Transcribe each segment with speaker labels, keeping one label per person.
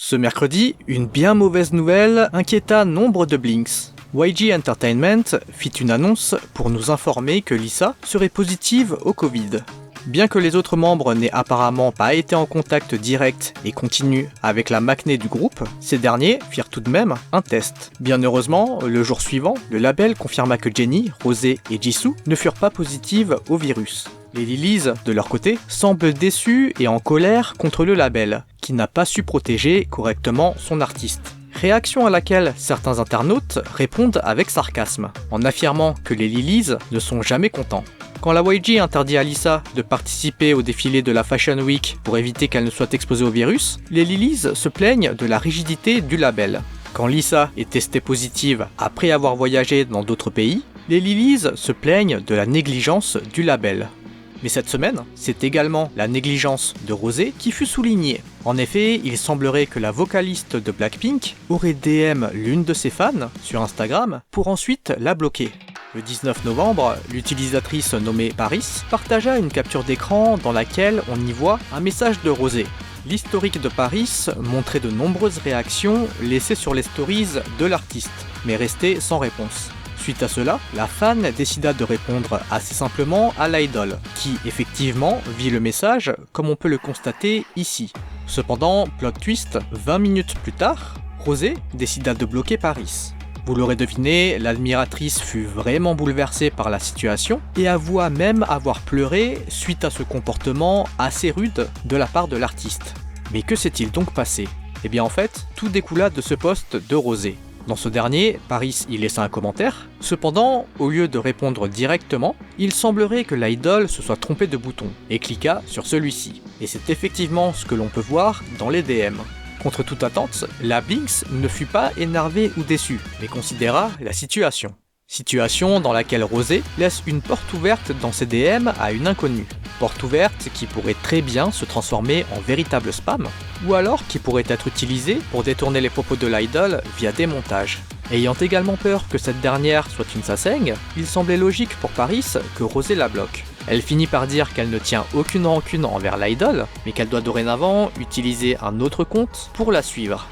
Speaker 1: Ce mercredi, une bien mauvaise nouvelle inquiéta nombre de Blinks. YG Entertainment fit une annonce pour nous informer que Lisa serait positive au Covid. Bien que les autres membres n'aient apparemment pas été en contact direct et continu avec la Maknae du groupe, ces derniers firent tout de même un test. Bien heureusement, le jour suivant, le label confirma que Jennie, Rosé et Jisoo ne furent pas positives au virus. Les Lilies, de leur côté, semblent déçus et en colère contre le label, qui n'a pas su protéger correctement son artiste. Réaction à laquelle certains internautes répondent avec sarcasme, en affirmant que les Lilies ne sont jamais contents. Quand la YG interdit à Lisa de participer au défilé de la Fashion Week pour éviter qu'elle ne soit exposée au virus, les Lilies se plaignent de la rigidité du label. Quand Lisa est testée positive après avoir voyagé dans d'autres pays, les Lilies se plaignent de la négligence du label. Mais cette semaine, c'est également la négligence de Rosé qui fut soulignée. En effet, il semblerait que la vocaliste de Blackpink aurait DM l'une de ses fans sur Instagram pour ensuite la bloquer. Le 19 novembre, l'utilisatrice nommée Paris partagea une capture d'écran dans laquelle on y voit un message de Rosé. L'historique de Paris montrait de nombreuses réactions laissées sur les stories de l'artiste, mais restées sans réponse. Suite à cela, la fan décida de répondre assez simplement à l'idol, qui effectivement vit le message comme on peut le constater ici. Cependant, plot twist, 20 minutes plus tard, Rosé décida de bloquer Paris. Vous l'aurez deviné, l'admiratrice fut vraiment bouleversée par la situation et avoua même avoir pleuré suite à ce comportement assez rude de la part de l'artiste. Mais que s'est-il donc passé? Eh bien en fait, tout découla de ce post de Rosé. Dans ce dernier, Paris y laissa un commentaire. Cependant, au lieu de répondre directement, il semblerait que l'idol se soit trompé de bouton et cliqua sur celui-ci. Et c'est effectivement ce que l'on peut voir dans les DM. Contre toute attente, la Blinks ne fut pas énervée ou déçue, mais considéra la situation. Situation dans laquelle Rosé laisse une porte ouverte dans ses DM à une inconnue. Porte ouverte qui pourrait très bien se transformer en véritable spam, ou alors qui pourrait être utilisée pour détourner les propos de l'idol via des montages. Ayant également peur que cette dernière soit une sasaigne, il semblait logique pour Paris que Rosé la bloque. Elle finit par dire qu'elle ne tient aucune rancune envers l'idol, mais qu'elle doit dorénavant utiliser un autre compte pour la suivre.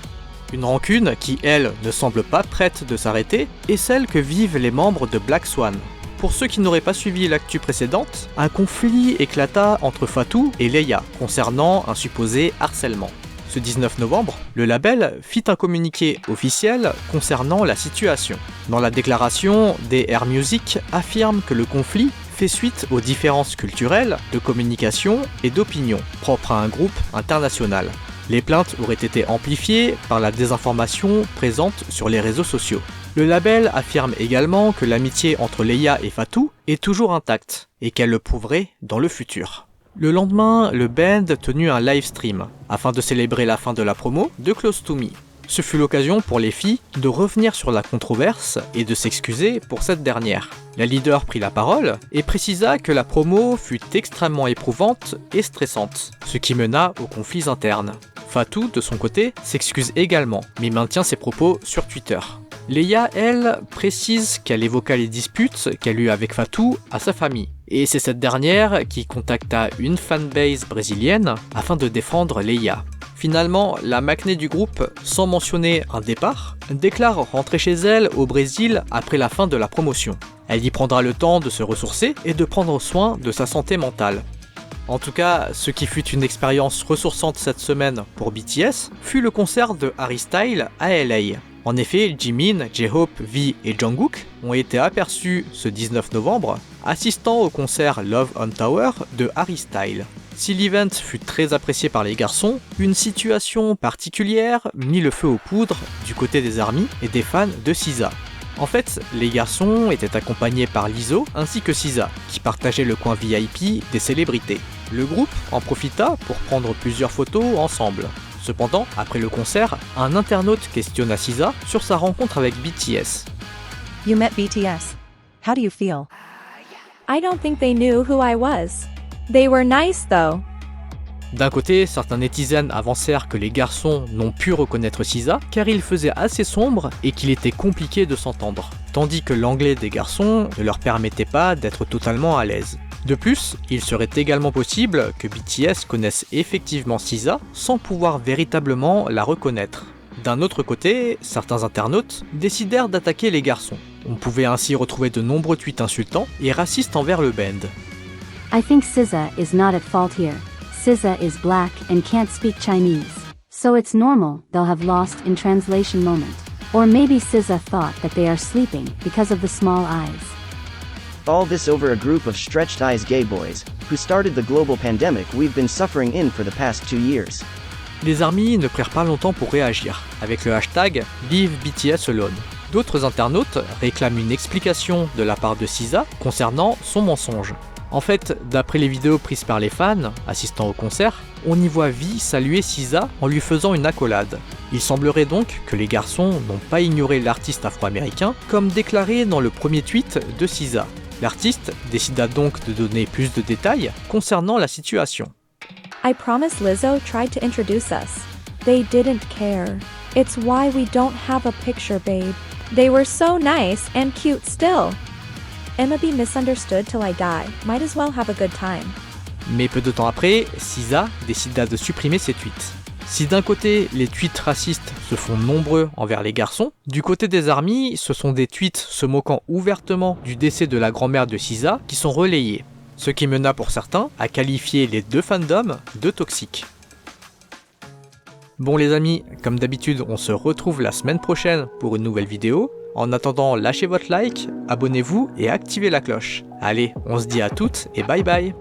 Speaker 1: Une rancune qui, elle, ne semble pas prête de s'arrêter, est celle que vivent les membres de Black Swan. Pour ceux qui n'auraient pas suivi l'actu précédente, un conflit éclata entre Fatou et Leia concernant un supposé harcèlement. Ce 19 novembre, le label fit un communiqué officiel concernant la situation. Dans la déclaration, DR Music affirme que le conflit fait suite aux différences culturelles, de communication et d'opinion propres à un groupe international. Les plaintes auraient été amplifiées par la désinformation présente sur les réseaux sociaux. Le label affirme également que l'amitié entre Leia et Fatou est toujours intacte et qu'elle le prouverait dans le futur. Le lendemain, le band tenut un live stream afin de célébrer la fin de la promo de Close to Me. Ce fut l'occasion pour les filles de revenir sur la controverse et de s'excuser pour cette dernière. La leader prit la parole et précisa que la promo fut extrêmement éprouvante et stressante, ce qui mena aux conflits internes. Fatou, de son côté, s'excuse également, mais maintient ses propos sur Twitter. Leia, elle, précise qu'elle évoqua les disputes qu'elle eut avec Fatou à sa famille. Et c'est cette dernière qui contacta une fanbase brésilienne afin de défendre Leia. Finalement, la Maknae du groupe, sans mentionner un départ, déclare rentrer chez elle au Brésil après la fin de la promotion. Elle y prendra le temps de se ressourcer et de prendre soin de sa santé mentale. En tout cas, ce qui fut une expérience ressourçante cette semaine pour BTS fut le concert de Harry Styles à LA. En effet, Jimin, J-Hope, V et Jungkook ont été aperçus ce 19 novembre assistant au concert Love on Tower de Harry Styles. Si l'event fut très apprécié par les garçons, une situation particulière mit le feu aux poudres du côté des ARMY et des fans de SZA. En fait, les garçons étaient accompagnés par Lizzo ainsi que SZA, qui partageaient le coin VIP des célébrités. Le groupe en profita pour prendre plusieurs photos ensemble. Cependant, après le concert, un internaute questionna SZA sur sa rencontre avec BTS.
Speaker 2: You met BTS. How do you feel? I don't think they knew who I was. They were nice though.
Speaker 1: D'un côté, certains netizens avancèrent que les garçons n'ont pu reconnaître SZA car il faisait assez sombre et qu'il était compliqué de s'entendre, tandis que l'anglais des garçons ne leur permettait pas d'être totalement à l'aise. De plus, il serait également possible que BTS connaisse effectivement SZA sans pouvoir véritablement la reconnaître. D'un autre côté, certains internautes décidèrent d'attaquer les garçons. On pouvait ainsi retrouver de nombreux tweets insultants et racistes envers le band.
Speaker 3: I think SZA is not at fault here. SZA is black and can't speak Chinese. So it's normal they'll have lost in translation moment. Or maybe SZA thought that they are sleeping because of the small eyes.
Speaker 4: All this over a group of stretched eyes gay boys, who started the global pandemic we've been suffering in for the past 2 years.
Speaker 1: Les ARMY ne prirent pas longtemps pour réagir, avec le hashtag #LeaveBTSAlone. D'autres internautes réclament une explication de la part de SZA concernant son mensonge. En fait, d'après les vidéos prises par les fans assistant au concert, on y voit V saluer SZA en lui faisant une accolade. Il semblerait donc que les garçons n'ont pas ignoré l'artiste afro-américain, comme déclaré dans le premier tweet de SZA. L'artiste décida donc de donner plus de détails concernant la situation.
Speaker 2: I promise Lizzo tried to introduce us. They didn't care. It's why we don't have a picture, babe. They were so nice and cute still. I'ma be misunderstood till I die. Might as well have a good time.
Speaker 1: Mais peu de temps après, SZA décida de supprimer ses tweets. Si d'un côté, les tweets racistes se font nombreux envers les garçons, du côté des ARMY, ce sont des tweets se moquant ouvertement du décès de la grand-mère de SZA qui sont relayés. Ce qui mena pour certains à qualifier les deux fandoms de toxiques. Bon les amis, comme d'habitude, on se retrouve la semaine prochaine pour une nouvelle vidéo. En attendant, lâchez votre like, abonnez-vous et activez la cloche. Allez, on se dit à toutes et bye bye.